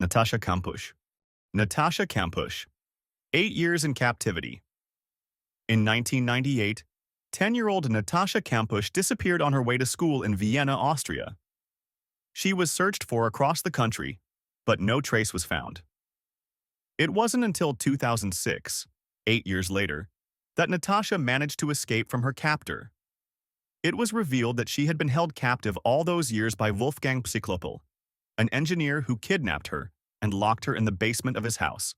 Natascha Kampusch. Natascha Kampusch, 8 years in captivity. In 1998, 10-year-old Natascha Kampusch disappeared on her way to school in Vienna, Austria. She was searched for across the country, but no trace was found. It wasn't until 2006, 8 years later, that Natascha managed to escape from her captor. It was revealed that she had been held captive all those years by Wolfgang Psychlopel, an engineer who kidnapped her and locked her in the basement of his house.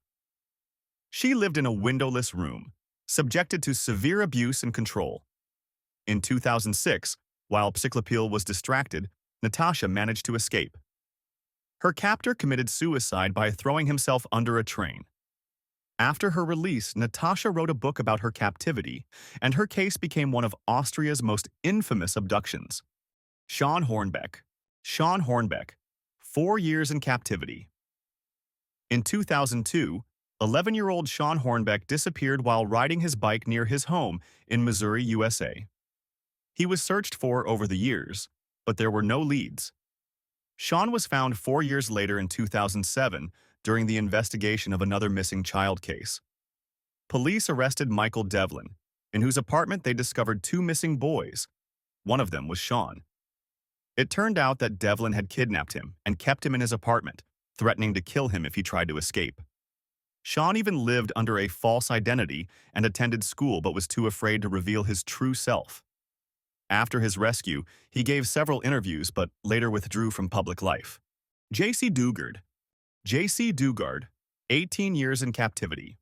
She lived in a windowless room, subjected to severe abuse and control. In 2006, while Psychlopel was distracted, Natascha managed to escape. Her captor committed suicide by throwing himself under a train. After her release, Natascha wrote a book about her captivity, and her case became one of Austria's most infamous abductions. Shawn Hornbeck. Shawn Hornbeck, 4 years in captivity. In 2002, 11-year-old Shawn Hornbeck disappeared while riding his bike near his home in Missouri, USA. He was searched for over the years, but there were no leads. Shawn was found 4 years later in 2007 during the investigation of another missing child case. Police arrested Michael Devlin, in whose apartment they discovered 2 missing boys. One of them was Shawn. It turned out that Devlin had kidnapped him and kept him in his apartment, threatening to kill him if he tried to escape. Shawn even lived under a false identity and attended school but was too afraid to reveal his true self. After his rescue, he gave several interviews but later withdrew from public life. Jaycee Dugard. Jaycee Dugard, 18 years in captivity.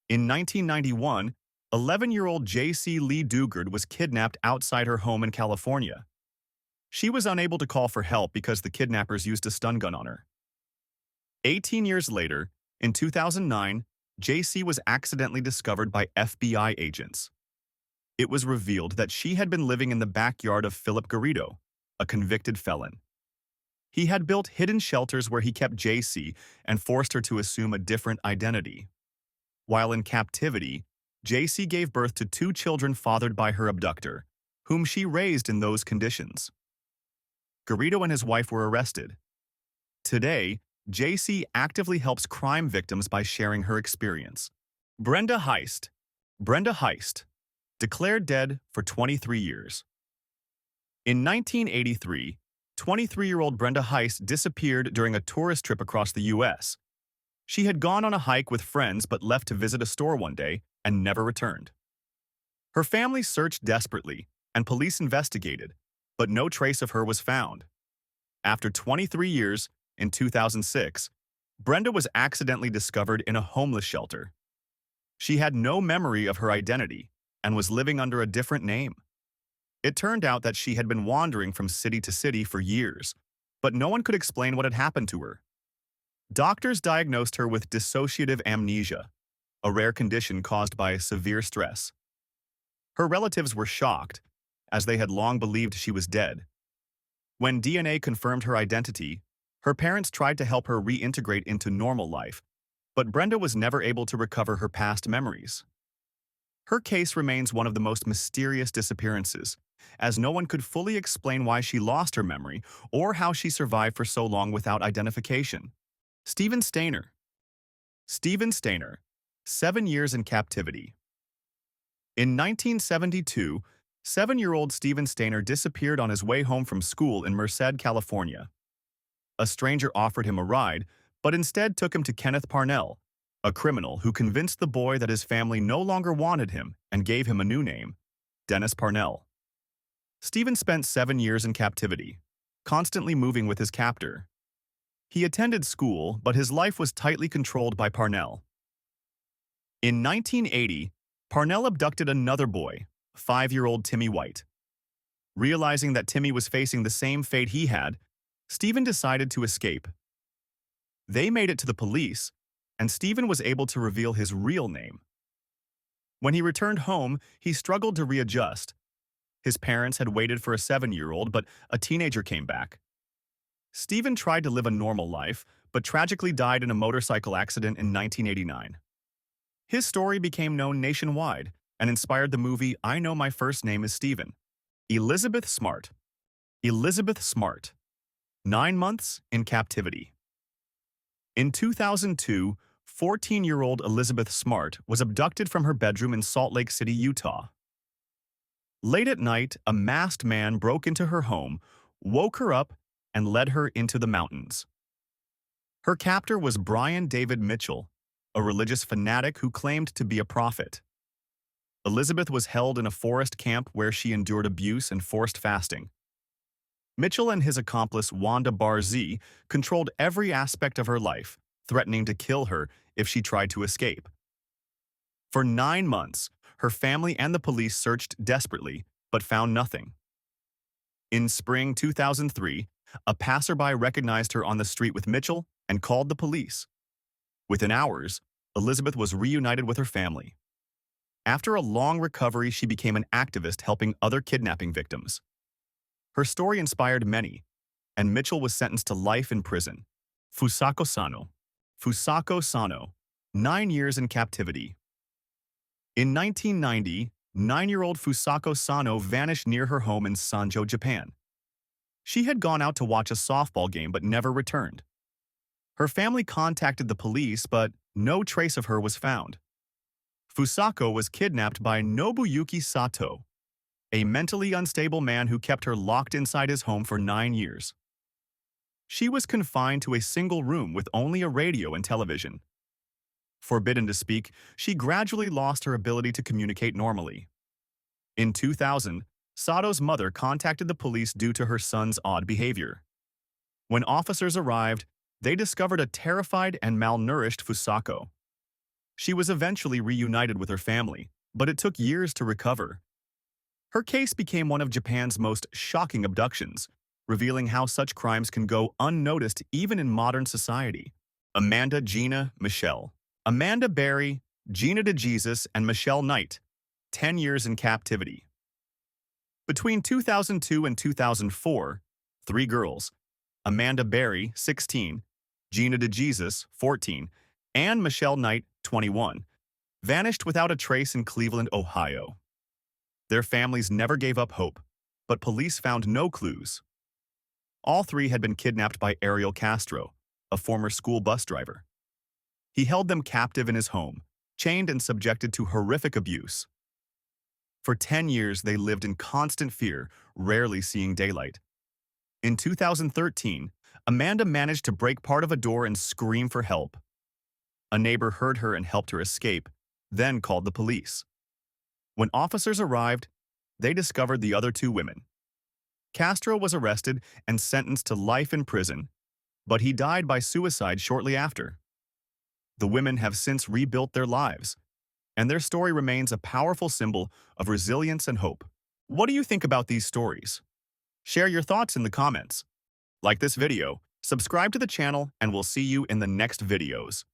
In 1991, 11-year-old Jaycee Lee Dugard was kidnapped outside her home in California. She was unable to call for help because the kidnappers used a stun gun on her. 18 years later, in 2009, Jaycee was accidentally discovered by FBI agents. It was revealed that she had been living in the backyard of Philip Garrido, a convicted felon. He had built hidden shelters where he kept Jaycee and forced her to assume a different identity. While in captivity, Jaycee gave birth to 2 children fathered by her abductor, whom she raised in those conditions. Garrido and his wife were arrested. Today, Jaycee actively helps crime victims by sharing her experience. Brenda Heist. Brenda Heist, declared dead for 23 years. In 1983, 23-year-old Brenda Heist disappeared during a tourist trip across the U.S. She had gone on a hike with friends but left to visit a store one day and never returned. Her family searched desperately, and police investigated, but no trace of her was found. After 23 years, in 2006, Brenda was accidentally discovered in a homeless shelter. She had no memory of her identity and was living under a different name. It turned out that she had been wandering from city to city for years, but no one could explain what had happened to her. Doctors diagnosed her with dissociative amnesia, a rare condition caused by severe stress. Her relatives were shocked, as they had long believed she was dead. When DNA confirmed her identity, her parents tried to help her reintegrate into normal life, but Brenda was never able to recover her past memories. Her case remains one of the most mysterious disappearances, as no one could fully explain why she lost her memory or how she survived for so long without identification. Stayner. Stayner, 7 years in captivity. In 1972, 7-year-old Stayner disappeared on his way home from school in Merced, California. A stranger offered him a ride, but instead took him to Kenneth Parnell, a criminal who convinced the boy that his family no longer wanted him and gave him a new name, Dennis Parnell. Stephen spent 7 years in captivity, constantly moving with his captor. He attended school, but his life was tightly controlled by Parnell. In 1980, Parnell abducted another boy, 5-year-old Timmy White. Realizing that Timmy was facing the same fate he had, Stephen decided to escape. They made it to the police, and Stephen was able to reveal his real name. When he returned home, he struggled to readjust. His parents had waited for a 7-year-old, but a teenager came back. Stephen tried to live a normal life, but tragically died in a motorcycle accident in 1989. His story became known nationwide and inspired the movie I Know My First Name is Stephen. Elizabeth Smart. Elizabeth Smart, 9 months in captivity. In 2002, 14-year-old Elizabeth Smart was abducted from her bedroom in Salt Lake City, Utah. Late at night, a masked man broke into her home, woke her up, and led her into the mountains. Her captor was Brian David Mitchell, a religious fanatic who claimed to be a prophet. Elizabeth was held in a forest camp where she endured abuse and forced fasting. Mitchell and his accomplice Wanda Barzee controlled every aspect of her life, threatening to kill her if she tried to escape. For 9 months, her family and the police searched desperately, but found nothing. In spring 2003, a passerby recognized her on the street with Mitchell and called the police. Within hours, Elizabeth was reunited with her family. After a long recovery, she became an activist helping other kidnapping victims. Her story inspired many, and Mitchell was sentenced to life in prison. Fusako Sano. Fusako Sano, 9 years in captivity. In 1990, 9-year-old Fusako Sano vanished near her home in Sanjo, Japan. She had gone out to watch a softball game but never returned. Her family contacted the police, but no trace of her was found. Fusako was kidnapped by Nobuyuki Sato, a mentally unstable man who kept her locked inside his home for 9 years. She was confined to a single room with only a radio and television. Forbidden to speak, she gradually lost her ability to communicate normally. In 2000, Sato's mother contacted the police due to her son's odd behavior. When officers arrived, they discovered a terrified and malnourished Fusako. She was eventually reunited with her family, but it took years to recover. Her case became one of Japan's most shocking abductions, revealing how such crimes can go unnoticed even in modern society. Amanda, Gina, Michelle. Amanda Berry, Gina DeJesus, and Michelle Knight, 10 years in captivity. Between 2002 and 2004, 3 girls, Amanda Berry, 16, Gina DeJesus, 14, and Michelle Knight, 21, vanished without a trace in Cleveland, Ohio. Their families never gave up hope, but police found no clues. All 3 had been kidnapped by Ariel Castro, a former school bus driver. He held them captive in his home, chained and subjected to horrific abuse. For 10 years, they lived in constant fear, rarely seeing daylight. In 2013, Amanda managed to break part of a door and scream for help. A neighbor heard her and helped her escape, then called the police. When officers arrived, they discovered the other 2 women. Castro was arrested and sentenced to life in prison, but he died by suicide shortly after. The women have since rebuilt their lives, and their story remains a powerful symbol of resilience and hope. What do you think about these stories? Share your thoughts in the comments. Like this video, subscribe to the channel, and we'll see you in the next videos.